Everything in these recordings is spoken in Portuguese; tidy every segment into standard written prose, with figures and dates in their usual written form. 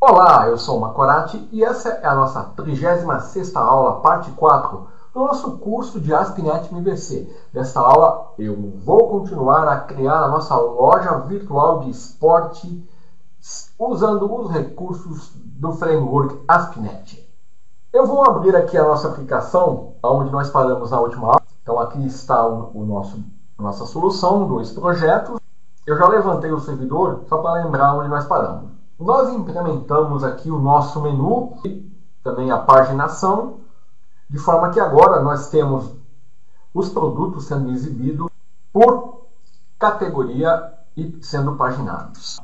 Olá, eu sou o Macorati e essa é a nossa 36ª aula, parte 4, do nosso curso de ASP.NET MVC. Nesta aula eu vou continuar a criar a nossa loja virtual de esporte usando os recursos do framework ASP.NET. Eu vou abrir aqui a nossa aplicação, onde nós paramos na última aula. Então aqui está a nossa solução, 2 projetos. Eu já levantei o servidor só para lembrar onde nós paramos. Nós implementamos aqui o nosso menu e também a paginação, de forma que agora nós temos os produtos sendo exibidos por categoria e sendo paginados.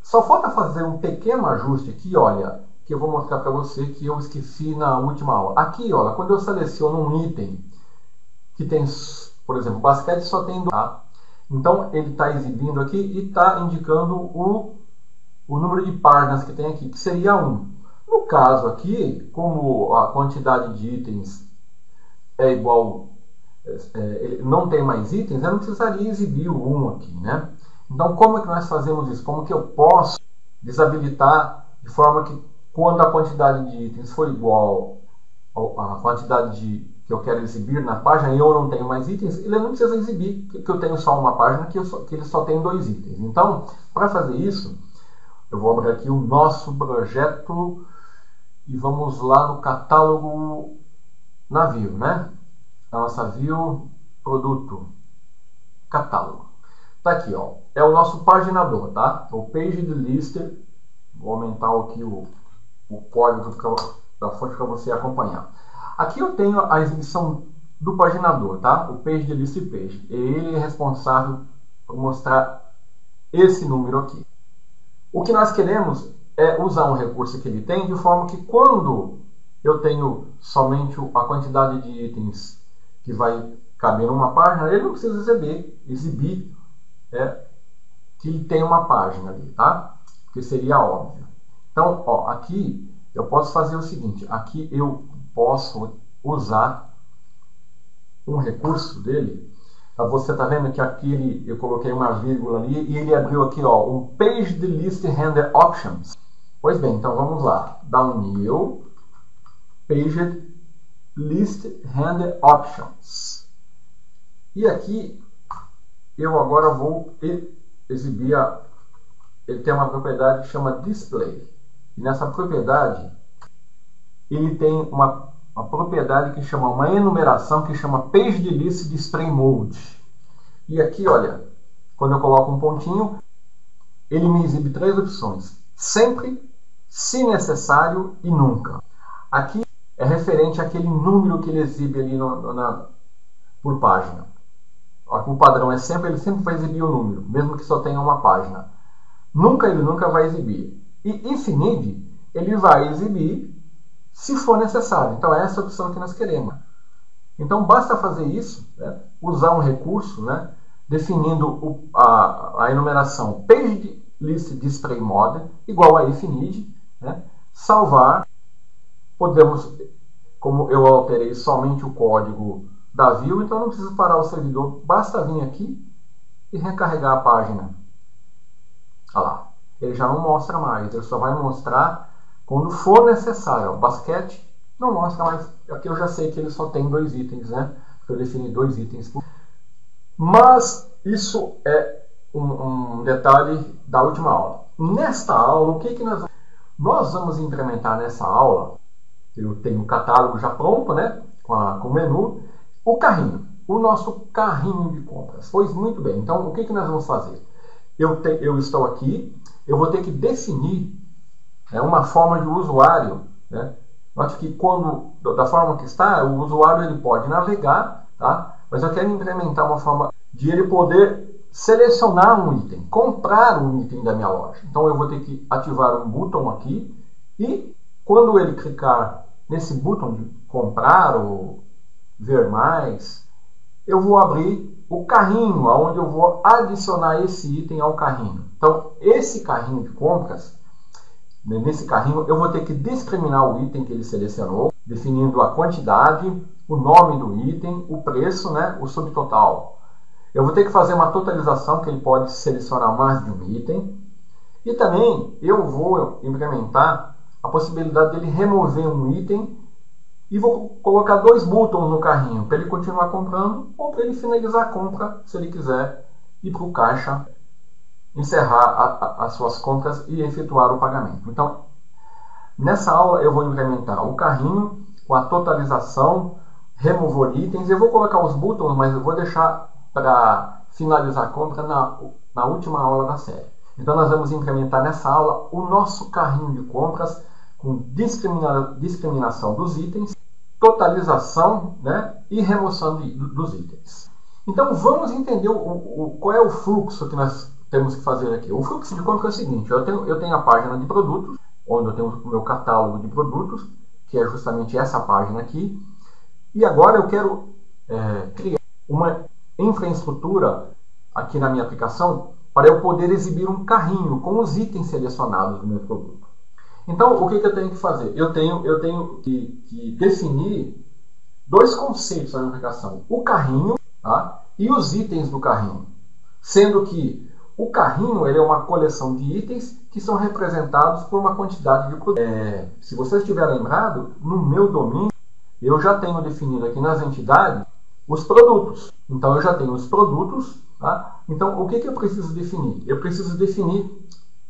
Só falta fazer um pequeno ajuste aqui, olha, que eu vou mostrar para você que eu esqueci na última aula. Aqui, olha, quando eu seleciono um item que tem, por exemplo, basquete só tem 2, tá? Então ele está exibindo aqui e está indicando o número de páginas que tem aqui, que seria 1. No caso aqui, como a quantidade de itens é igual, ele não tem mais itens, eu não precisaria exibir o 1 aqui, né? Então, como é que nós fazemos isso? Como que eu posso desabilitar de forma que quando a quantidade de itens for igual à quantidade que eu quero exibir na página e eu não tenho mais itens, ele não precisa exibir que eu tenho só uma página que ele só tem 2 itens. Então, para fazer isso, eu vou abrir aqui o nosso projeto e vamos lá no catálogo na view, né? A nossa view, produto, catálogo. Tá aqui, ó. É o nosso paginador, tá? O page lister. Vou aumentar aqui o código da fonte para você acompanhar. Aqui eu tenho a exibição do paginador, tá? O page list page. Ele é responsável por mostrar esse número aqui. O que nós queremos é usar um recurso que ele tem, de forma que quando eu tenho somente a quantidade de itens que vai caber numa página, ele não precisa exibir que ele tem uma página ali, tá? Porque seria óbvio. Então, ó, aqui eu posso fazer o seguinte, aqui eu posso usar um recurso dele. Você está vendo que aqui eu coloquei uma vírgula ali e ele abriu aqui, ó, um Page List Render Options. Pois bem, então vamos lá. Dá um new Page List Render Options. E aqui eu agora vou exibir ele tem uma propriedade que chama Display. E nessa propriedade ele tem uma propriedade que chama uma enumeração que chama Page List Display Mode. E aqui, olha, quando eu coloco um pontinho, ele me exibe 3 opções: sempre, se necessário e nunca. Aqui é referente àquele número que ele exibe ali por página. O padrão é sempre, ele sempre vai exibir o número, mesmo que só tenha uma página. Nunca, ele nunca vai exibir. E infinite, ele vai exibir se for necessário. Então é essa opção que nós queremos. Então basta fazer isso, né? Usar um recurso, né? Definindo a enumeração Page List Display Mode igual a infinite, né? Salvar. Podemos, como eu alterei somente o código da view, então não preciso parar o servidor, basta vir aqui e recarregar a página. Olha lá, ele já não mostra mais, ele só vai mostrar quando for necessário. O basquete não mostra mais. Aqui eu já sei que ele só tem 2 itens, né? Eu defini 2 itens. Mas isso é um detalhe da última aula. Nesta aula, o que nós vamos implementar nessa aula? Eu tenho o catálogo já pronto, né? Com o menu. O carrinho. O nosso carrinho de compras. Pois muito bem. Então, o que nós vamos fazer? Eu estou aqui. Eu vou ter que definir uma forma de usuário, né? Note que da forma que está, o usuário ele pode navegar, tá? Mas eu quero implementar uma forma de ele poder selecionar um item, comprar um item da minha loja. Então eu vou ter que ativar um botão aqui e quando ele clicar nesse botão de comprar ou ver mais, eu vou abrir o carrinho, onde eu vou adicionar esse item ao carrinho. Então esse carrinho de compras, nesse carrinho, eu vou ter que discriminar o item que ele selecionou, definindo a quantidade, o nome do item, o preço, né, o subtotal. Eu vou ter que fazer uma totalização, que ele pode selecionar mais de um item. E também eu vou implementar a possibilidade dele remover um item e vou colocar 2 buttons no carrinho, para ele continuar comprando ou para ele finalizar a compra, se ele quiser ir para o caixa, encerrar as suas compras e efetuar o pagamento. Então, nessa aula eu vou implementar o carrinho com a totalização, remover itens. Eu vou colocar os buttons, mas eu vou deixar para finalizar a compra na última aula da série. Então nós vamos implementar nessa aula o nosso carrinho de compras com discriminação dos itens, totalização, né, e remoção dos itens. Então vamos entender qual é o fluxo que nós temos que fazer aqui. O fluxo de compra é o seguinte: eu tenho a página de produtos, onde eu tenho o meu catálogo de produtos, que é justamente essa página aqui. E agora eu quero criar uma infraestrutura aqui na minha aplicação para eu poder exibir um carrinho com os itens selecionados do meu produto. Então, o que eu tenho que fazer? Eu tenho que definir 2 conceitos na minha aplicação: o carrinho, tá, e os itens do carrinho. Sendo que o carrinho ele é uma coleção de itens que são representados por uma quantidade de produtos. Se você estiver lembrado, no meu domínio, eu já tenho definido aqui nas entidades os produtos. Então, eu já tenho os produtos. Tá? Então, o que eu preciso definir? Eu preciso definir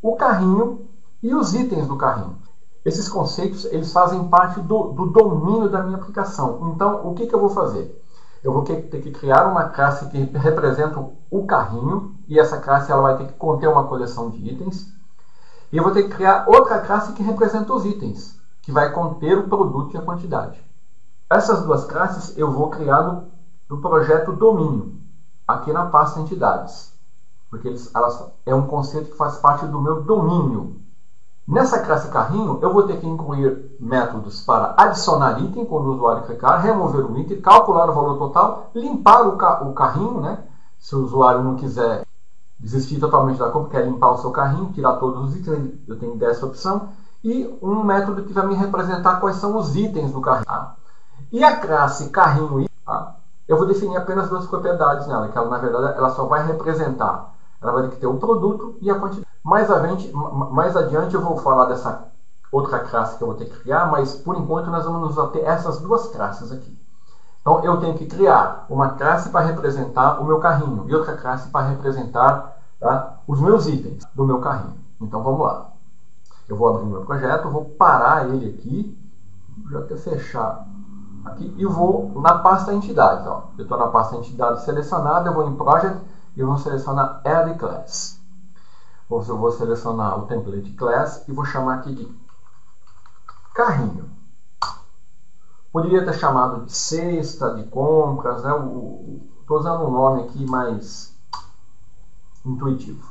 o carrinho e os itens do carrinho. Esses conceitos eles fazem parte do domínio da minha aplicação. Então, o que eu vou fazer? Eu vou ter que criar uma classe que representa o carrinho, e essa classe ela vai ter que conter uma coleção de itens. E eu vou ter que criar outra classe que representa os itens, que vai conter o produto e a quantidade. Essas 2 classes eu vou criar no projeto domínio, aqui na pasta entidades, porque elas é um conceito que faz parte do meu domínio. Nessa classe carrinho, eu vou ter que incluir métodos para adicionar item quando o usuário clicar, remover um item, calcular o valor total, limpar o carrinho, né? Se o usuário não quiser desistir totalmente da compra, quer limpar o seu carrinho, tirar todos os itens, eu tenho dessa opção, e um método que vai me representar quais são os itens do carrinho. Tá? E a classe carrinho item, tá? Eu vou definir apenas 2 propriedades nela, que ela, na verdade ela só vai representar. Ela vai ter que ter o produto e a quantidade. Mais adiante eu vou falar dessa outra classe que eu vou ter que criar, mas por enquanto nós vamos nos ater essas 2 classes aqui. Então eu tenho que criar uma classe para representar o meu carrinho e outra classe para representar, tá, os meus itens do meu carrinho. Então vamos lá. Eu vou abrir meu projeto, vou parar ele aqui, já até fechar aqui, e vou na pasta entidades. Ó. Eu estou na pasta entidades selecionada, eu vou em Project e eu vou selecionar Add Class. Eu vou selecionar o template class e vou chamar aqui de carrinho. Poderia ter chamado de cesta de compras, né? Estou usando um nome aqui mais intuitivo.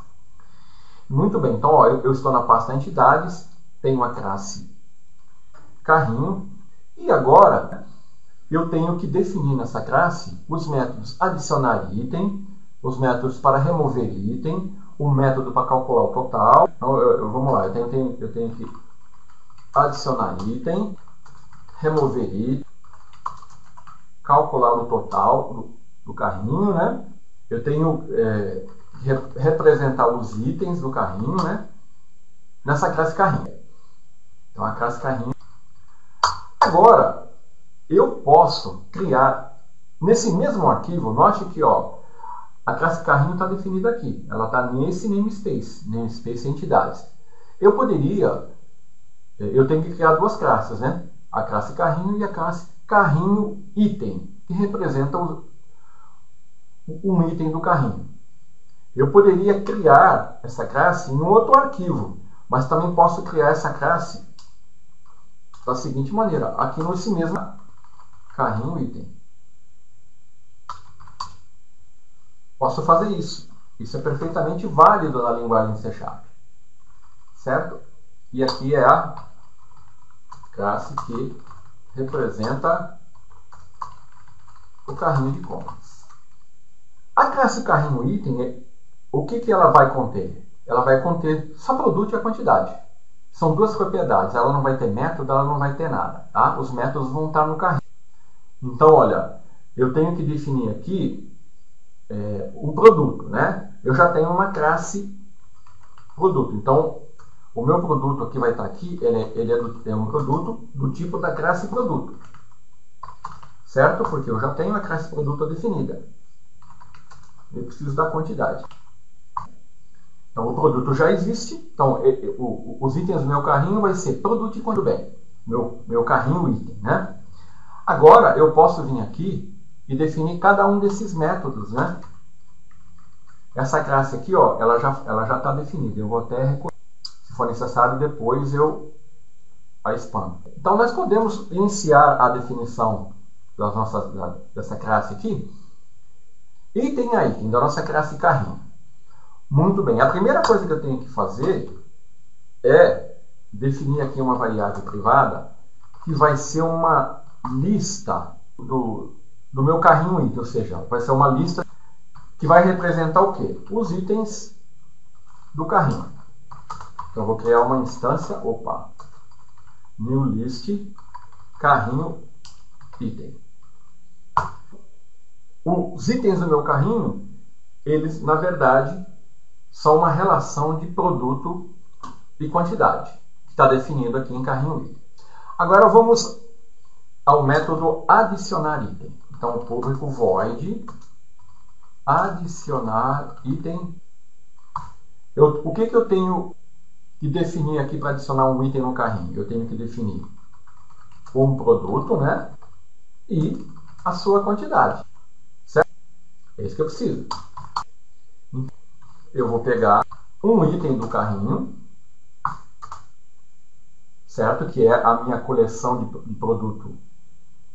Muito bem, então ó, eu estou na pasta entidades, tenho a classe carrinho e agora eu tenho que definir nessa classe os métodos adicionar item, os métodos para remover item, o método para calcular o total. Então, vamos lá, eu tenho que adicionar item, remover item, calcular o total do carrinho, né? Eu tenho que representar os itens do carrinho, né? Nessa classe carrinho. Então, a classe carrinho. Agora, eu posso criar, nesse mesmo arquivo, note que ó, a classe carrinho está definida aqui. Ela está nesse namespace entidades. Eu tenho que criar 2 classes, né? A classe carrinho e a classe carrinho item, que representa um item do carrinho. Eu poderia criar essa classe em um outro arquivo, mas também posso criar essa classe da seguinte maneira, aqui nesse mesmo carrinho item. Posso fazer isso. Isso é perfeitamente válido na linguagem C#. Certo? E aqui é a classe que representa o carrinho de compras. A classe carrinho item, o que ela vai conter? Ela vai conter só produto e a quantidade. São 2 propriedades. Ela não vai ter método, ela não vai ter nada. Tá? Os métodos vão estar no carrinho. Então, olha, eu tenho que definir aqui um produto, né? Eu já tenho uma classe produto. Então, O meu produto que vai estar aqui, ele é um produto do tipo da classe produto. Certo? Porque eu já tenho a classe produto definida. Eu preciso da quantidade. Então, o produto já existe. Então, os itens do meu carrinho vai ser produto e quanto bem. Meu carrinho item, né? Agora, eu posso vir aqui e definir cada um desses métodos, né? Essa classe aqui, ó, ela já está definida. Eu vou até recorrer. Se for necessário, depois eu a expando. Então, nós podemos iniciar a definição dessa classe aqui, item a item, da nossa classe carrinho. Muito bem. A primeira coisa que eu tenho que fazer é definir aqui uma variável privada que vai ser uma lista do meu carrinho item, ou seja, vai ser uma lista que vai representar o quê? Os itens do carrinho. Então, eu vou criar uma instância, new list carrinho item. Os itens do meu carrinho, eles, na verdade, são uma relação de produto e quantidade, que está definido aqui em carrinho item. Agora vamos ao método adicionar item. Então, o público void adicionar item. O que eu tenho que definir aqui para adicionar um item no carrinho? Eu tenho que definir um produto, né? E a sua quantidade. Certo? É isso que eu preciso. Eu vou pegar um item do carrinho, certo? Que é a minha coleção de produto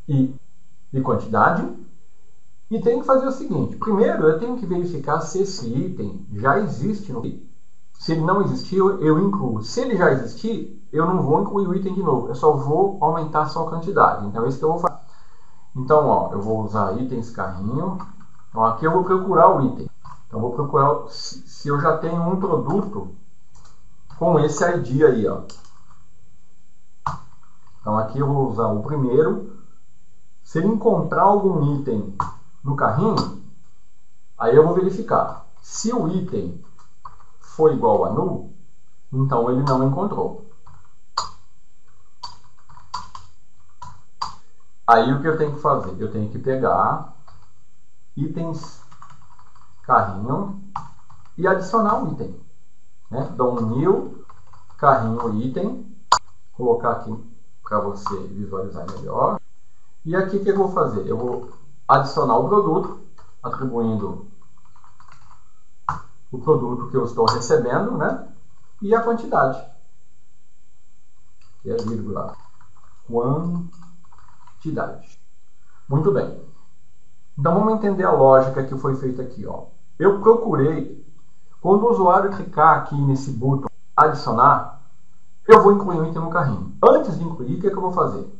e quantidade. E tenho que fazer o seguinte. Primeiro, eu tenho que verificar se esse item já existe no item. Se ele não existir, eu incluo. Se ele já existir, eu não vou incluir o item de novo. Eu só vou aumentar a sua quantidade. Então, é isso que eu vou fazer. Então, ó, eu vou usar itens carrinho. Então, aqui eu vou procurar o item. Então, eu vou procurar se eu já tenho um produto com esse ID aí, ó. Então, aqui eu vou usar o primeiro. Se ele encontrar algum item no carrinho, aí eu vou verificar. Se o item for igual a null, então ele não encontrou. Aí o que eu tenho que fazer? Eu tenho que pegar itens carrinho e adicionar um item. Né? Então, new carrinho item, colocar aqui para você visualizar melhor. E aqui o que eu vou fazer? Eu vou adicionar o produto, atribuindo o produto que eu estou recebendo, né? E a quantidade, que é vírgula quantidade. Muito bem. Então vamos entender a lógica que foi feita aqui, ó. Eu procurei, quando o usuário clicar aqui nesse botão adicionar, eu vou incluir um item no carrinho. Antes de incluir, o que eu vou fazer?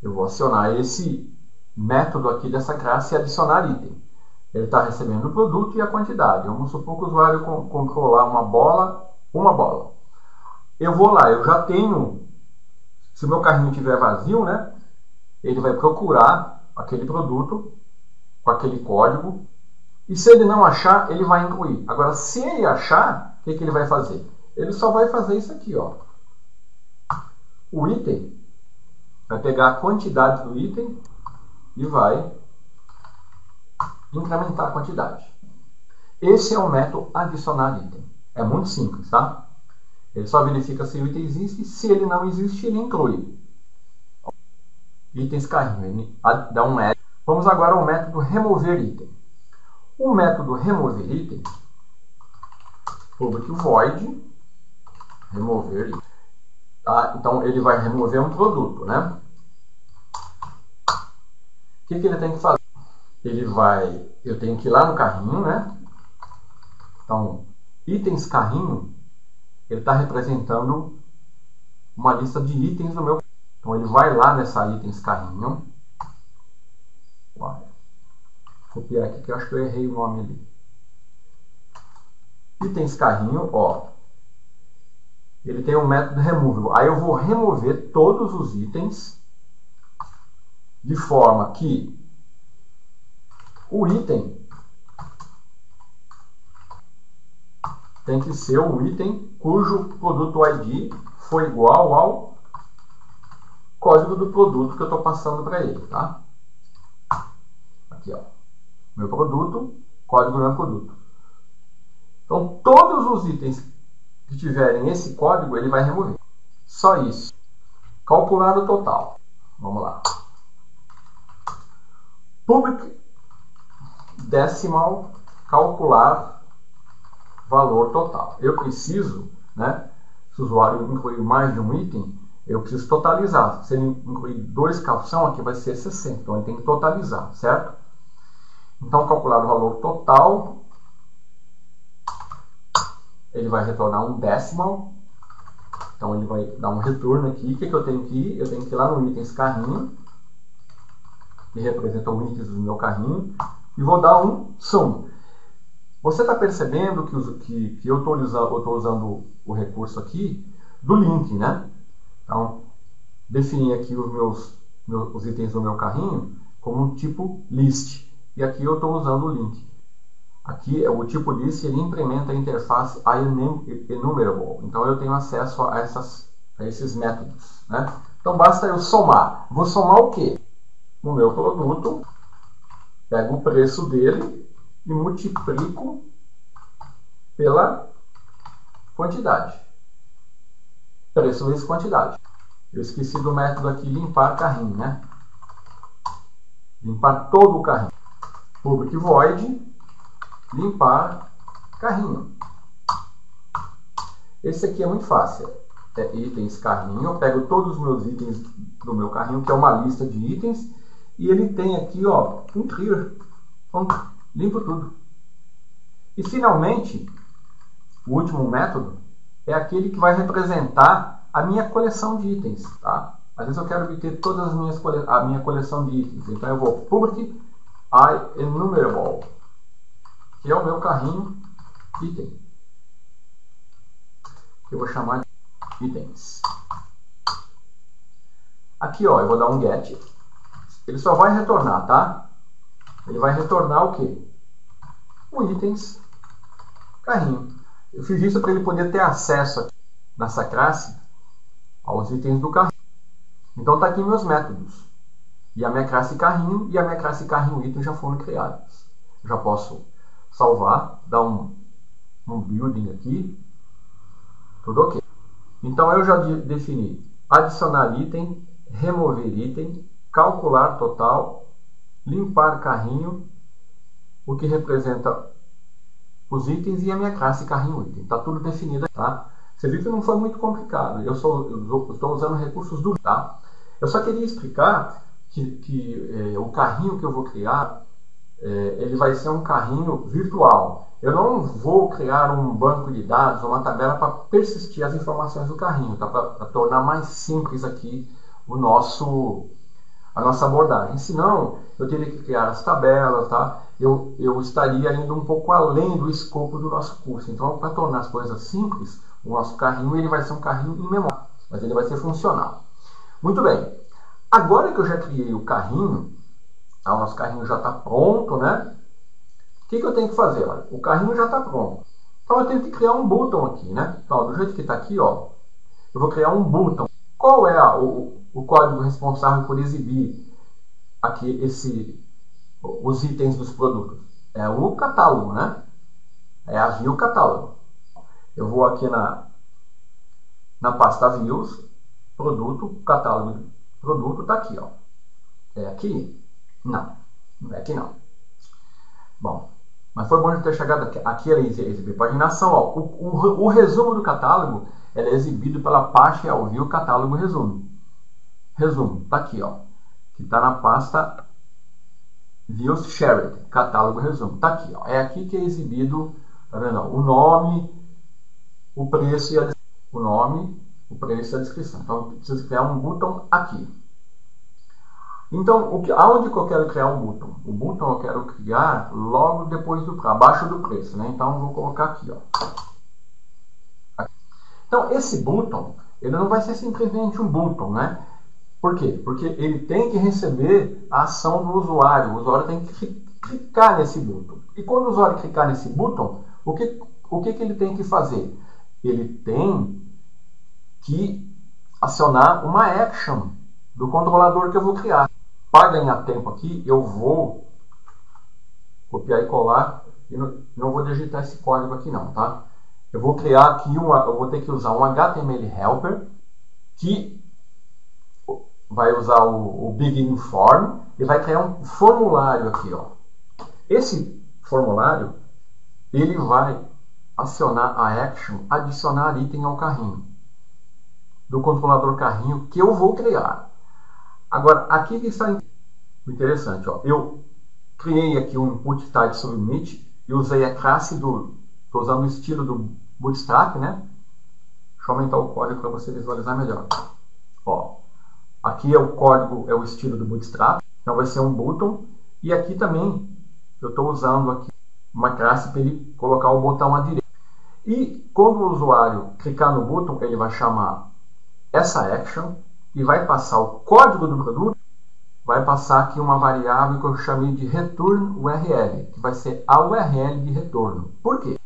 Eu vou acionar esse método aqui dessa classe adicionar item. Ele está recebendo o produto e a quantidade. Vamos supor que o usuário comprou lá uma bola. Eu vou lá, eu já tenho, se o meu carrinho estiver vazio, né? Ele vai procurar aquele produto com aquele código. E se ele não achar, ele vai incluir. Agora, se ele achar, o que ele vai fazer? Ele só vai fazer isso aqui, ó. O item vai pegar a quantidade do item e vai incrementar a quantidade. Esse é o método adicionar item. É muito simples, tá? Ele só verifica se o item existe. Se ele não existe, ele inclui. Itens carrinho, ele dá um add. Vamos agora ao método remover item. O método remover item, public void remover item. Tá? Então ele vai remover um produto, né? O que ele tem que fazer? Eu tenho que ir lá no carrinho, né? Então, itens carrinho, ele está representando uma lista de itens do meu. Então ele vai lá nessa itens carrinho. Vou copiar aqui que eu acho que eu errei o nome ali. Itens carrinho, ó. Ele tem um método removal. Aí eu vou remover todos os itens de forma que o item tem que ser um item cujo produto ID foi igual ao código do produto que eu estou passando para ele, tá? Aqui, ó. Meu produto, código do meu produto. Então, todos os itens que tiverem esse código, ele vai remover. Só isso. Calcular o total. Vamos lá. Public decimal, calcular valor total. Eu preciso, né? Se o usuário incluir mais de um item, eu preciso totalizar. Se ele incluir 2 calção, aqui vai ser 60. Então, ele tem que totalizar, certo? Então, calcular o valor total, ele vai retornar um decimal. Então, ele vai dar um retorno aqui. O que eu tenho que ir? Eu tenho que ir lá no itens carrinho, que representa o itens do meu carrinho, e vou dar um sum. Você está percebendo que eu estou usando o recurso aqui do link, né? Então, defini aqui os itens do meu carrinho como um tipo list. E aqui eu estou usando o link. Aqui, o tipo list, ele implementa a interface enumerable. Então, eu tenho acesso a esses métodos, né? Então, basta eu somar. Vou somar o quê? O meu produto, pego o preço dele e multiplico pela quantidade. Preço vezes quantidade. Eu esqueci do método aqui, limpar carrinho, né? Limpar todo o carrinho. Public void, limpar carrinho. Esse aqui é muito fácil. É itens carrinho. Eu pego todos os meus itens do meu carrinho, que é uma lista de itens, e ele tem aqui, ó, um clear. Então, limpo tudo. E finalmente, o último método é aquele que vai representar a minha coleção de itens, tá? Às vezes eu quero obter todas a minha coleção de itens. Então eu vou public enumerable, que é o meu carrinho item. Que eu vou chamar de itens. Aqui, ó, eu vou dar um get. Ele só vai retornar, tá? Ele vai retornar o quê? O itens carrinho. Eu fiz isso para ele poder ter acesso aqui nessa classe aos itens do carrinho. Então está aqui meus métodos. E a minha classe carrinho e a minha classe carrinho item já foram criadas. Eu já posso salvar, dar um building aqui. Tudo ok. Então eu já defini adicionar item, remover item, calcular total, limpar carrinho, o que representa os itens e a minha classe carrinho item. Está tudo definido, tá? Você viu que não foi muito complicado. Eu estou usando recursos do, tá? Eu só queria explicar que o carrinho que eu vou criar, ele vai ser um carrinho virtual. Eu não vou criar um banco de dados, uma tabela para persistir as informações do carrinho, tá? Para tornar mais simples aqui a nossa abordagem. Senão, eu teria que criar as tabelas, tá? Eu estaria indo um pouco além do escopo do nosso curso. Então, para tornar as coisas simples, o nosso carrinho ele vai ser um carrinho em memória, mas ele vai ser funcional. Muito bem. Agora que eu já criei o carrinho, o nosso carrinho já está pronto, né? O que eu tenho que fazer? Olha, o carrinho já está pronto. Então, eu tenho que criar um botão aqui, né? Então, do jeito que está aqui, ó, eu vou criar um botão. Qual é o código responsável por exibir aqui os itens dos produtos? É o catálogo, né? É a view catálogo. Eu vou aqui na pasta views, produto, catálogo, produto, está aqui, ó. É aqui? Não, não é aqui não. Bom, mas foi bom de ter chegado aqui. Aqui ele exibir paginação, ó. O resumo do catálogo ele é exibido pela pasta ao view catálogo resumo. Resumo, está aqui, ó. Que está na pasta views shared, catálogo resumo. Está aqui, ó. É aqui que é exibido, tá vendo? O nome, o preço e a descrição. O nome, o preço e a descrição. Então, eu preciso criar um botão aqui. Então, aonde que eu quero criar um botão? O botão eu quero criar logo depois abaixo do preço, né? Então, eu vou colocar aqui, ó. Aqui. Então, esse botão, ele não vai ser simplesmente um botão, né? Por quê? Porque ele tem que receber a ação do usuário. O usuário tem que clicar nesse botão. E quando o usuário clicar nesse botão, o o que ele tem que fazer? Ele tem que acionar uma action do controlador que eu vou criar. Para ganhar tempo aqui, eu vou copiar e colar e não vou digitar esse código aqui não, tá? Eu vou criar aqui eu vou ter que usar um HTML helper que vai usar o begin form e vai criar um formulário aqui, ó. Esse formulário ele vai acionar a action adicionar item ao carrinho do controlador carrinho que eu vou criar. Agora, aqui que está interessante, ó. Eu criei aqui um input type submit e usei a classe estou usando o estilo do Bootstrap, né? Deixa eu aumentar o código para você visualizar melhor. Ó, aqui é o código, é o estilo do Bootstrap, então vai ser um button. E aqui também eu estou usando aqui uma classe para ele colocar o botão à direita. E quando o usuário clicar no botão, ele vai chamar essa action e vai passar o código do produto, vai passar aqui uma variável que eu chamei de return URL, que vai ser a URL de retorno. Por quê?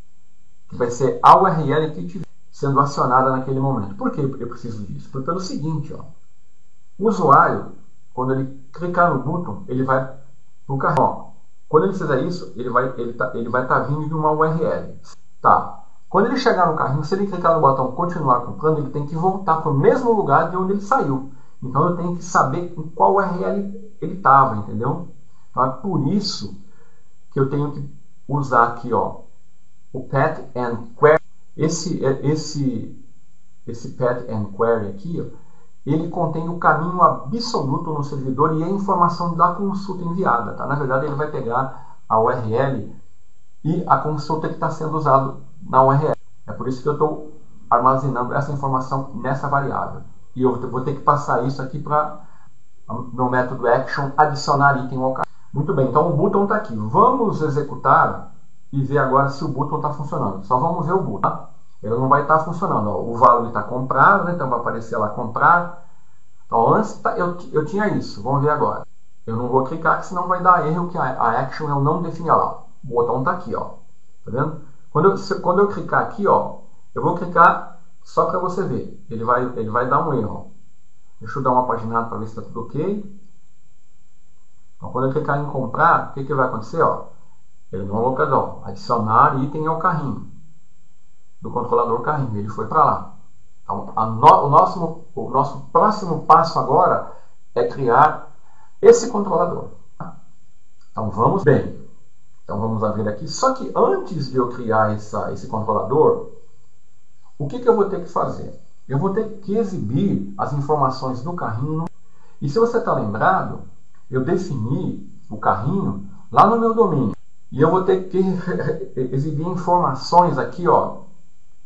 Que vai ser a URL que estiver sendo acionada naquele momento. Por que eu preciso disso? Porque pelo seguinte, ó, o usuário, quando ele clicar no botão, ele vai para o carrinho. Quando ele fizer isso, ele vai estar vindo de uma URL. Tá. Quando ele chegar no carrinho, se ele clicar no botão continuar comprando, ele tem que voltar para o mesmo lugar de onde ele saiu. Então eu tenho que saber em qual URL ele estava, entendeu? Então é por isso que eu tenho que usar aqui, ó, o path and query. Esse path and query aqui, ó, ele contém o caminho absoluto no servidor e a informação da consulta enviada. Tá? Na verdade, ele vai pegar a URL e a consulta que está sendo usada na URL. É por isso que eu estou armazenando essa informação nessa variável. E eu vou ter que passar isso aqui para no método action adicionar item ao carrinho. Muito bem, então o button está aqui. Vamos executar e ver agora se o button está funcionando. Só vamos ver o button. Tá? Ele não vai estar funcionando. Ó. O valor está comprado, né? Então vai aparecer lá comprar. Então antes eu tinha isso. Vamos ver agora. Eu não vou clicar, que senão vai dar erro que a action eu não defini lá. O botão está aqui, ó. Tá vendo? Quando eu clicar aqui, ó, eu vou clicar só para você ver. Ele vai dar um erro. Deixa eu dar uma paginada para ver se está tudo ok. Então, quando eu clicar em comprar, o que vai acontecer? Ó? Ele não colocou, adicionar item ao carrinho do controlador carrinho. Ele foi para lá. Então, o nosso próximo passo agora é criar esse controlador. Então, vamos bem. Então, vamos abrir aqui. Só que antes de eu criar esse controlador, o que eu vou ter que fazer? Eu vou ter que exibir as informações do carrinho. E se você está lembrado, eu defini o carrinho lá no meu domínio. E eu vou ter que exibir informações aqui, ó.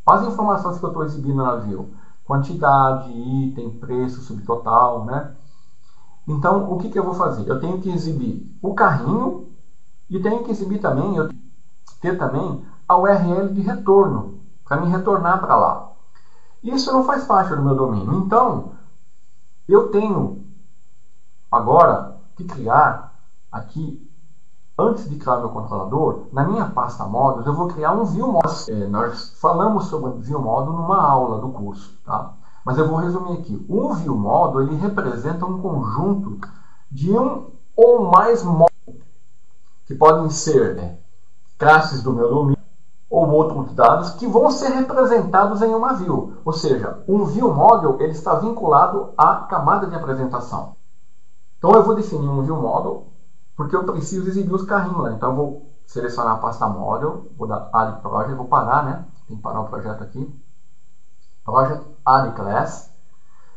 As informações que eu estou exibindo na view. Quantidade, item, preço, subtotal, né? Então, o que eu vou fazer? Eu tenho que exibir o carrinho e tenho que exibir também, ter também a URL de retorno, para me retornar para lá. Isso não faz parte do meu domínio. Então, eu tenho agora que criar aqui, antes de criar meu controlador, na minha pasta modos, eu vou criar um view model. Nós falamos sobre view model numa aula do curso, tá? Mas eu vou resumir aqui. O view model, ele representa um conjunto de um ou mais módulos, que podem ser classes do meu domínio, ou outros dados que vão ser representados em uma view. Ou seja, um view model ele está vinculado à camada de apresentação. Então eu vou definir um view model porque eu preciso exibir os carrinhos lá. Então eu vou selecionar a pasta model, vou dar add project, vou parar, né? Tem que parar o projeto aqui. Project add class.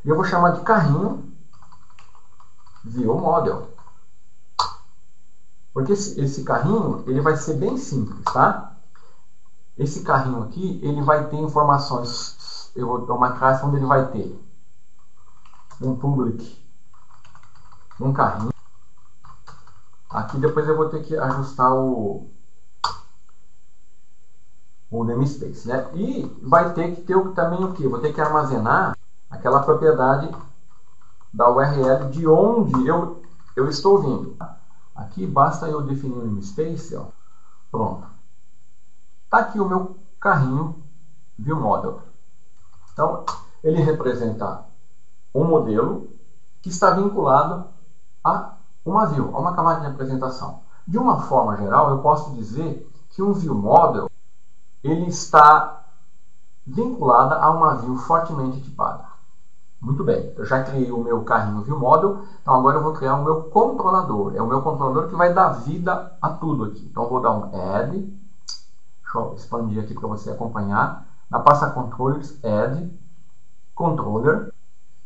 E eu vou chamar de carrinho view model. Porque esse carrinho ele vai ser bem simples, tá? Esse carrinho aqui, ele vai ter informações. Eu vou dar uma classe onde ele vai ter um public, um carrinho. Aqui depois eu vou ter que ajustar o namespace, né? E vai ter que ter também o que? Vou ter que armazenar aquela propriedade da URL de onde eu estou vindo. Aqui basta eu definir o namespace, ó. Pronto. Tá aqui o meu carrinho ViewModel. Então, ele representa um modelo que está vinculado a uma view, a uma camada de representação. De uma forma geral, eu posso dizer que um ViewModel ele está vinculado a uma view fortemente tipada. Muito bem, eu já criei o meu carrinho ViewModel, então agora eu vou criar o meu controlador. É o meu controlador que vai dar vida a tudo aqui. Então eu vou dar um Add, deixa eu expandir aqui para você acompanhar. Na pasta Controllers, Add, Controller.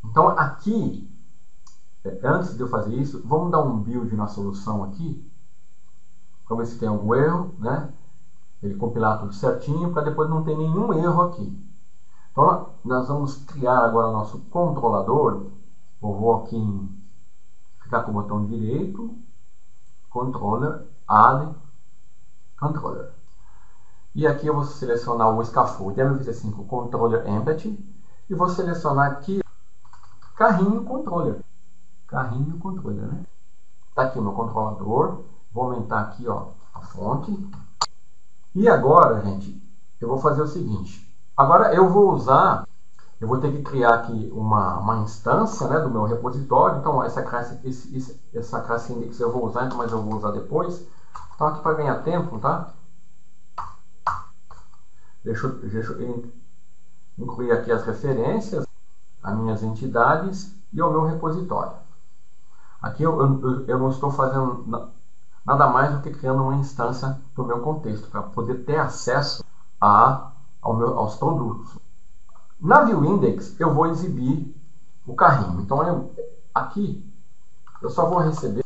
Então aqui, antes de eu fazer isso, vamos dar um build na solução aqui, para ver se tem algum erro, né? Ele compilar tudo certinho, para depois não ter nenhum erro aqui. Então, nós vamos criar agora o nosso controlador. Eu vou aqui clicar com o botão direito, Controller, Add, Controller. E aqui eu vou selecionar o Scaffold MVC5 Controller Empty e vou selecionar aqui Carrinho Controller. Carrinho Controller, né? Está aqui o meu controlador. Vou aumentar aqui, ó, a fonte. E agora, gente, eu vou fazer o seguinte. Agora eu vou ter que criar aqui uma instância, né, do meu repositório. Então essa classe index eu vou usar, mas eu vou usar depois. Então aqui para ganhar tempo, tá? Deixa eu incluir aqui as referências, as minhas entidades e o meu repositório. Aqui eu não estou fazendo nada mais do que criando uma instância do meu contexto, para poder ter acesso aos produtos. Na ViewIndex eu vou exibir o carrinho. Então aqui eu só vou receber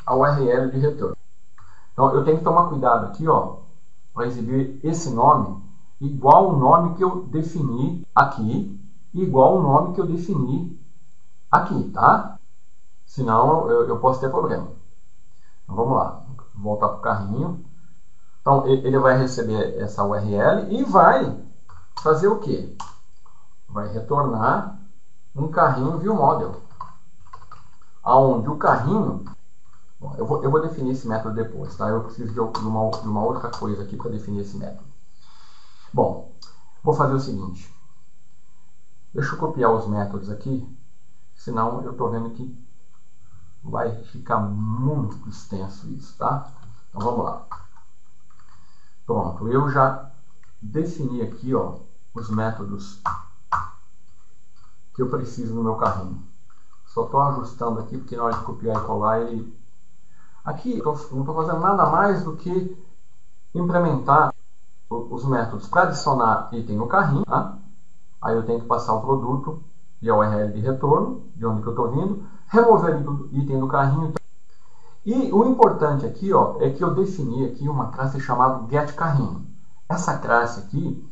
a URL de retorno. Então eu tenho que tomar cuidado aqui, ó, para exibir esse nome igual o nome que eu defini aqui, igual o nome que eu defini aqui, tá? Senão eu posso ter problema. Então vamos lá, vou voltar para o carrinho. Então ele vai receber essa URL e vai fazer o quê? Vai retornar um carrinho ViewModel, aonde o carrinho, bom, eu vou definir esse método depois, tá? Eu preciso de uma outra coisa aqui para definir esse método. Bom, vou fazer o seguinte, deixa eu copiar os métodos aqui, senão eu estou vendo que vai ficar muito extenso isso, tá? Então vamos lá. Pronto, eu já defini aqui, ó, os métodos que eu preciso no meu carrinho. Só estou ajustando aqui, porque na hora de copiar e colar ele... Aqui eu não estou fazendo nada mais do que implementar os métodos para adicionar item no carrinho, tá? Aí eu tenho que passar o produto e a URL de retorno, de onde que eu estou vindo, remover o item do carrinho. E o importante aqui, ó, é que eu defini aqui uma classe chamada getCarrinho. Essa classe aqui,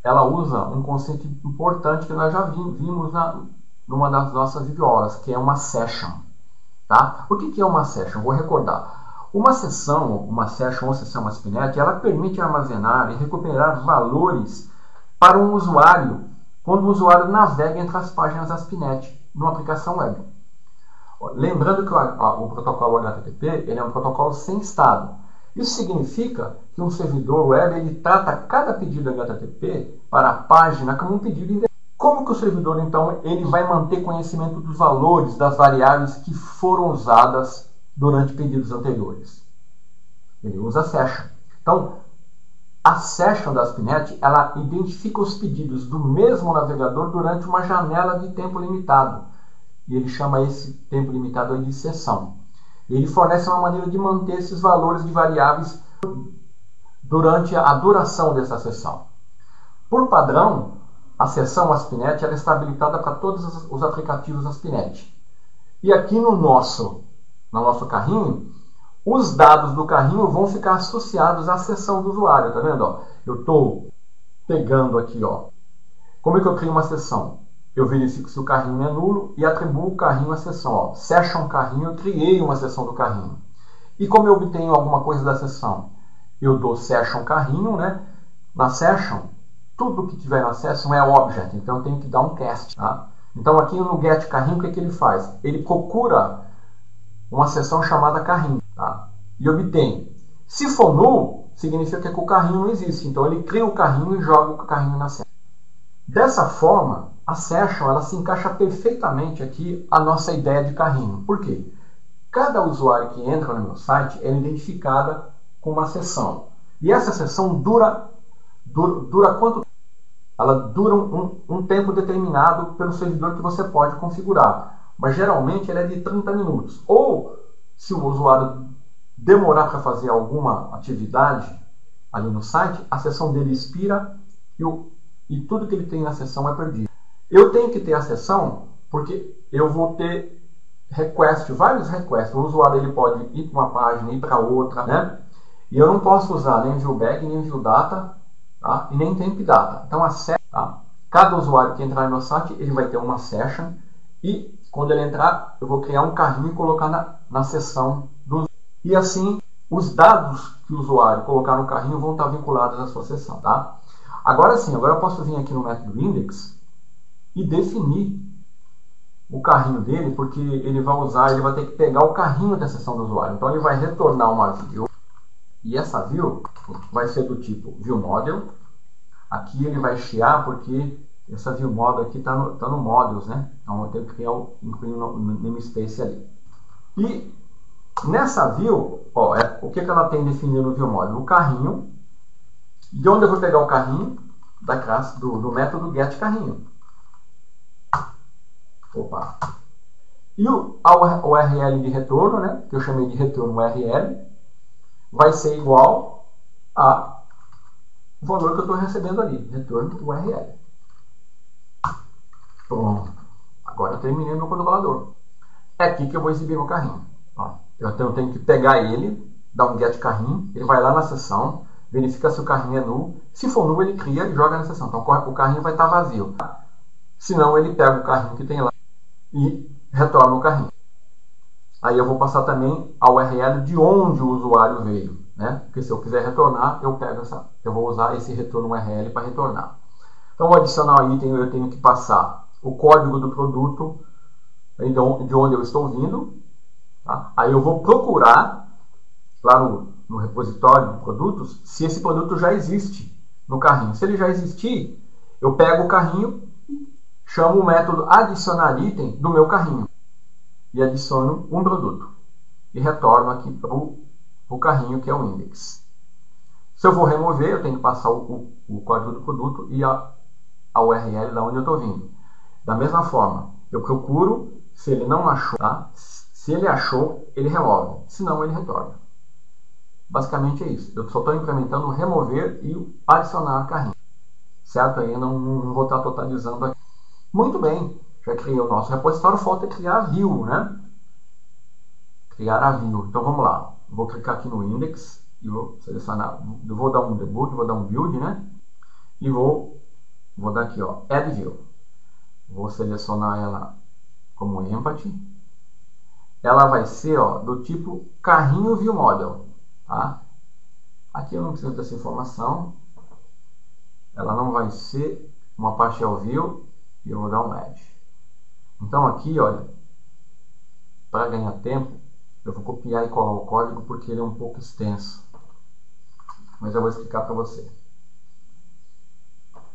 ela usa um conceito importante que nós já vimos numa das nossas videoaulas, que é uma session. Tá? O que é uma session? Vou recordar. Uma sessão ou sessão ASP.NET, ela permite armazenar e recuperar valores para um usuário quando o usuário navega entre as páginas ASP.NET numa aplicação web. Lembrando que o protocolo HTTP ele é um protocolo sem estado. Isso significa que um servidor web ele trata cada pedido HTTP para a página como um pedido independente. Como que o servidor, então, ele vai manter conhecimento dos valores das variáveis que foram usadas durante pedidos anteriores? Ele usa a session. Então, a session da ASP.NET, ela identifica os pedidos do mesmo navegador durante uma janela de tempo limitado. E ele chama esse tempo limitado aí de sessão. Ele fornece uma maneira de manter esses valores de variáveis durante a duração dessa sessão. Por padrão, a sessão ASP.NET ela está habilitada para todos os aplicativos ASP.NET. E aqui no nosso carrinho, os dados do carrinho vão ficar associados à sessão do usuário. Tá vendo? Ó, eu estou pegando aqui, ó. Como é que eu crio uma sessão? Eu verifico se o carrinho é nulo e atribuo o carrinho à sessão. Ó, session carrinho, eu criei uma sessão do carrinho. E como eu obtenho alguma coisa da sessão? Eu dou session carrinho, né? Na session, tudo que tiver na session é object, então eu tenho que dar um cast. Tá? Então aqui no get carrinho, o que ele faz? Ele procura uma sessão chamada carrinho, tá? E obtém. Se for null, significa que o carrinho não existe. Então ele cria o carrinho e joga o carrinho na session. Dessa forma, a session ela se encaixa perfeitamente aqui a nossa ideia de carrinho. Por quê? Cada usuário que entra no meu site é identificada com uma sessão. E essa sessão dura quanto? Ela dura um tempo determinado pelo servidor que você pode configurar. Mas geralmente ela é de 30 minutos. Ou, se o usuário demorar para fazer alguma atividade ali no site, a sessão dele expira e tudo que ele tem na sessão é perdido. Eu tenho que ter a sessão porque eu vou ter vários requests. O usuário ele pode ir para uma página, ir para outra, né? E eu não posso usar nem viewBag, nem viewData, tá? E nem TempData. Então, tá? Cada usuário que entrar no meu site, ele vai ter uma session e quando ele entrar, eu vou criar um carrinho e colocar na seção do usuário. E assim, os dados que o usuário colocar no carrinho vão estar vinculados à sua seção, tá? Agora sim, agora eu posso vir aqui no método index e definir o carrinho dele, porque ele vai ter que pegar o carrinho da seção do usuário. Então ele vai retornar uma view, e essa view vai ser do tipo viewModel. Aqui ele vai chiar porque essa viewModel aqui está no modules, né? Então eu tenho que incluir um namespace ali. E nessa view, ó, o que ela tem definido no viewModel? O carrinho. De onde eu vou pegar o carrinho? Da classe do método getCarrinho. Opa. E a URL de retorno, né, que eu chamei de retorno URL, vai ser igual ao valor que eu estou recebendo ali, retorno URL. Pronto. Agora eu terminei meu controlador. É aqui que eu vou exibir meu carrinho. Ó, eu tenho que pegar ele, dar um getCarrinho, ele vai lá na seção, verifica se o carrinho é null. Se for null, ele cria e joga na seção. Então o carrinho vai estar vazio. Senão ele pega o carrinho que tem lá e retorna o carrinho. Aí eu vou passar também a URL de onde o usuário veio, né? Porque se eu quiser retornar, eu vou usar esse retorno URL para retornar. Então, ao adicionar o item, eu tenho que passar o código do produto de onde eu estou vindo. Tá? Aí eu vou procurar lá no repositório de produtos se esse produto já existe no carrinho. Se ele já existir, eu pego o carrinho, chamo o método adicionar item do meu carrinho e adiciono um produto e retorno aqui para o carrinho que é o index. Se eu vou remover, eu tenho que passar o código do produto e a URL da onde eu estou vindo. Da mesma forma, eu procuro, se ele não achou, tá? Se ele achou, ele remove, senão ele retorna. Basicamente é isso. Eu só estou implementando remover e adicionar carrinho. Certo? Aí eu não vou estar totalizando aqui. Muito bem, já criei o nosso repositório, falta criar a view, né? Criar a view. Então vamos lá. Vou clicar aqui no index e vou selecionar. Eu vou dar um debug, vou dar um build, né? E vou dar aqui, ó, add view. Vou selecionar ela como empty. Ela vai ser, ó, do tipo carrinho viewModel, tá? Aqui eu não preciso dessa informação. Ela não vai ser uma partial view e eu vou dar um add. Então aqui, olha, para ganhar tempo, eu vou copiar e colar o código porque ele é um pouco extenso. Mas eu vou explicar para você.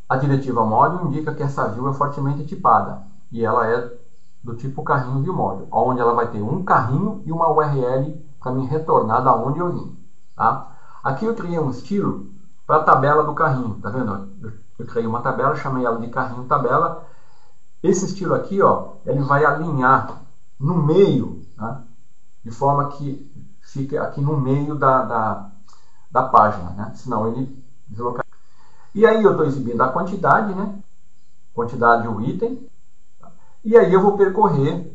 A diretiva model indica que essa view é fortemente tipada e ela é do tipo carrinho viewModel, onde ela vai ter um carrinho e uma URL para me retornar da onde eu vim. Tá? Aqui eu criei um estilo para a tabela do carrinho, tá vendo? Eu criei uma tabela, chamei ela de carrinho tabela. Esse estilo aqui, ó, ele vai alinhar no meio, tá? De forma que fique aqui no meio da página, né? Senão ele desloca. E aí eu estou exibindo a quantidade, né? Quantidade do item. E aí eu vou percorrer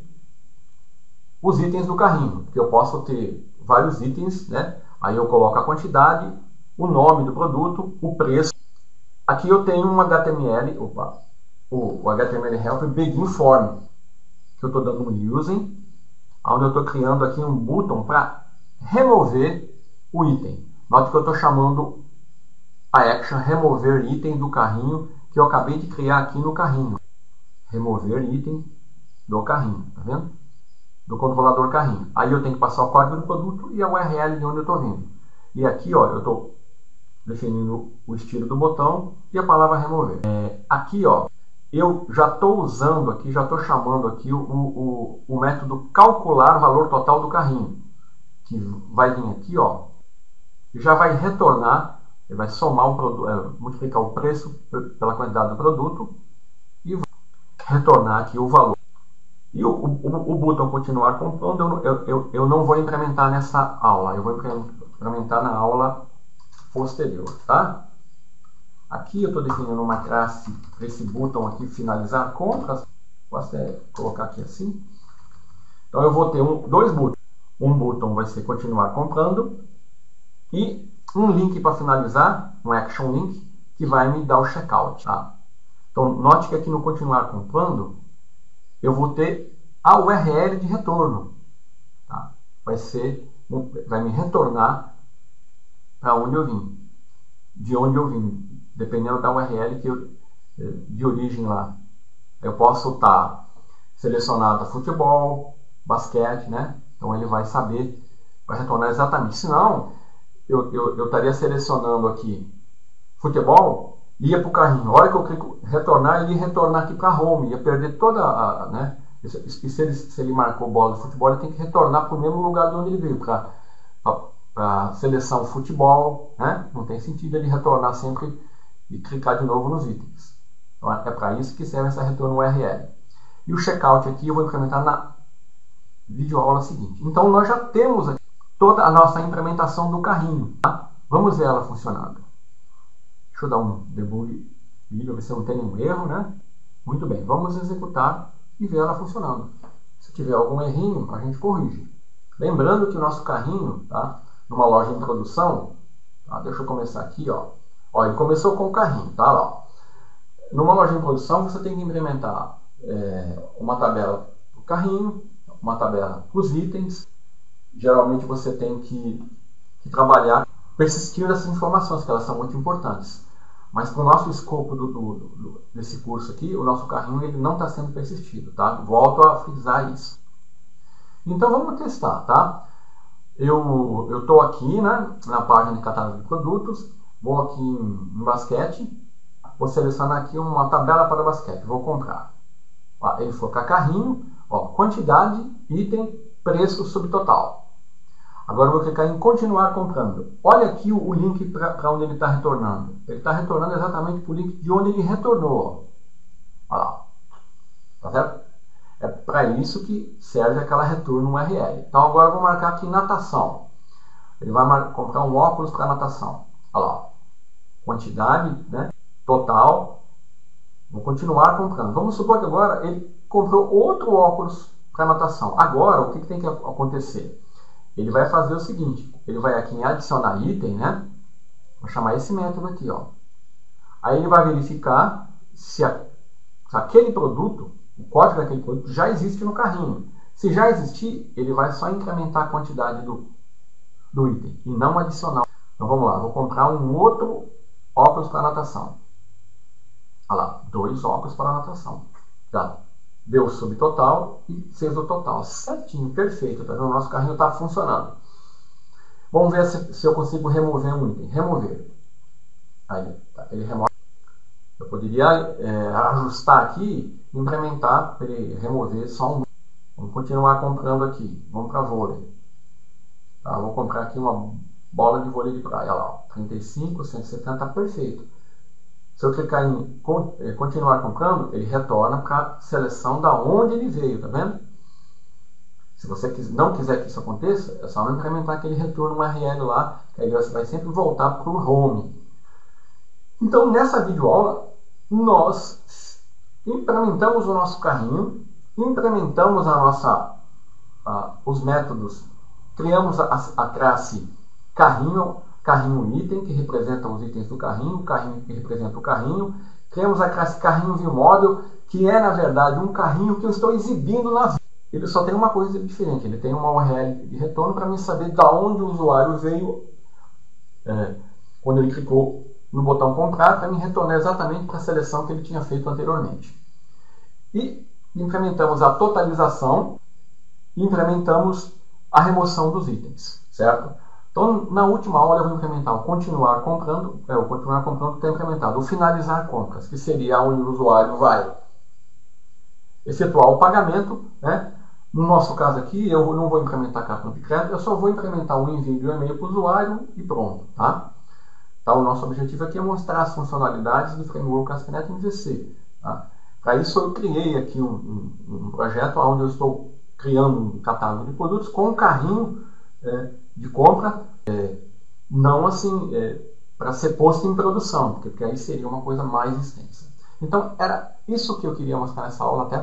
os itens do carrinho, porque eu posso ter vários itens, né? Aí eu coloco a quantidade, o nome do produto, o preço. Aqui eu tenho um HTML, o HTML Helper Begin Form, que eu estou dando um using, onde eu estou criando aqui um botão para remover o item. Note que eu estou chamando a action remover item do carrinho, que eu acabei de criar aqui no carrinho. Remover item do carrinho, tá vendo? Do controlador carrinho. Aí eu tenho que passar o código do produto e a URL de onde eu estou vindo. E aqui, ó, eu estou definindo o estilo do botão e a palavra remover. Aqui, ó, eu já estou usando aqui, já estou chamando aqui o método calcular o valor total do carrinho, que vai vir aqui, ó, e já vai retornar, ele vai somar o produto, multiplicar o preço pela quantidade do produto e vai retornar aqui o valor. E o botão continuar comprando eu não vou implementar nessa aula, eu vou implementar na aula posterior, tá? Aqui eu estou definindo uma classe para esse botão aqui, finalizar compras. Posso até colocar aqui assim. Então eu vou ter dois botões. Um botão vai ser continuar comprando e um link para finalizar, um action link, que vai me dar o checkout. Tá? Então note que aqui no continuar comprando, eu vou ter a URL de retorno. Tá? Vai me retornar para onde eu vim. De onde eu vim. Dependendo da URL de origem lá. Eu posso estar selecionado futebol, basquete, né? Então ele vai saber, vai retornar exatamente. Senão, eu estaria selecionando aqui futebol, ia para o carrinho. A hora que eu clico retornar, ele ia retornar aqui para home. Ia perder toda a... né? E se ele marcou bola de futebol, ele tem que retornar para o mesmo lugar de onde ele veio. Para seleção futebol, né? Não tem sentido ele retornar sempre e clicar de novo nos itens. Então, é para isso que serve essa retorno URL. E o checkout aqui eu vou implementar na videoaula seguinte. Então nós já temos aqui toda a nossa implementação do carrinho. Tá? Vamos ver ela funcionando. Deixa eu dar um debug, ver se não tem nenhum erro, né? Muito bem, vamos executar e ver ela funcionando. Se tiver algum errinho, a gente corrige. Lembrando que o nosso carrinho, tá? Numa loja em produção, tá? Deixa eu começar aqui, ó. Ó, ele começou com o carrinho, tá? Ó. Numa loja em produção, você tem que implementar uma tabela para o carrinho, uma tabela para os itens. Geralmente você tem que trabalhar persistindo essas informações, que elas são muito importantes. Mas para o nosso escopo desse curso aqui, o nosso carrinho ele não está sendo persistido, tá? Volto a frisar isso. Então vamos testar, tá? Eu estou aqui, né, na página de catálogo de produtos. Vou aqui em basquete, vou selecionar aqui uma tabela para basquete, vou comprar. Ó, ele for com carrinho, ó, quantidade, item, preço, subtotal. Agora eu vou clicar em continuar comprando. Olha aqui o link para onde ele está retornando. Ele está retornando exatamente para o link de onde ele retornou. Ó. Olha lá. Tá certo? É para isso que serve aquela retorno URL. Então agora eu vou marcar aqui natação. Ele vai comprar um óculos para natação. Olha lá. Quantidade, né? Total. Vou continuar comprando. Vamos supor que agora ele comprou outro óculos para natação. Agora, o que tem que acontecer? Ele vai fazer o seguinte. Ele vai aqui em adicionar item, né? Vou chamar esse método aqui, ó. Aí ele vai verificar se aquele produto, o código daquele produto, já existe no carrinho. Se já existir, ele vai só incrementar a quantidade do item e não adicionar. Então vamos lá, vou comprar um outro óculos para natação. Olha lá, 2 óculos para natação. Já deu o subtotal e fez o total. Certinho, perfeito. Tá vendo? O nosso carrinho está funcionando. Vamos ver se eu consigo remover um item. Remover. Aí, tá, ele remove. Eu poderia ajustar aqui e implementar para ele remover só um. Vamos continuar comprando aqui. Vamos para vôlei. Tá, vou comprar aqui uma bola de vôlei de praia. Olha lá, 35, 170, perfeito. Se eu clicar em continuar comprando, ele retorna para a seleção da onde ele veio, tá vendo? Se você não quiser que isso aconteça, é só não implementar aquele retorno URL lá, que aí você vai sempre voltar para o home. Então, nessa videoaula, nós implementamos o nosso carrinho, implementamos os métodos, criamos a classe carrinho item, que representa os itens do carrinho, carrinho que representa o carrinho. Criamos a classe carrinho view model, que é, na verdade, um carrinho que eu estou exibindo na view. Ele só tem uma coisa diferente, ele tem uma URL de retorno para mim saber de onde o usuário veio quando ele clicou no botão comprar, para me retornar exatamente para a seleção que ele tinha feito anteriormente. E implementamos a totalização e implementamos a remoção dos itens, certo? Então, na última aula eu vou implementar o continuar comprando, está implementado, o finalizar compras, que seria onde o usuário vai efetuar o pagamento, né? No nosso caso aqui, eu não vou implementar cartão de crédito, eu só vou implementar o envio do e-mail para o usuário e pronto, tá? Então, o nosso objetivo aqui é mostrar as funcionalidades do framework ASP.NET MVC. Tá? Para isso, eu criei aqui um projeto onde eu estou criando um catálogo de produtos com um carrinho de compra, não assim para ser posto em produção, porque aí seria uma coisa mais extensa. Então, era isso que eu queria mostrar nessa aula, até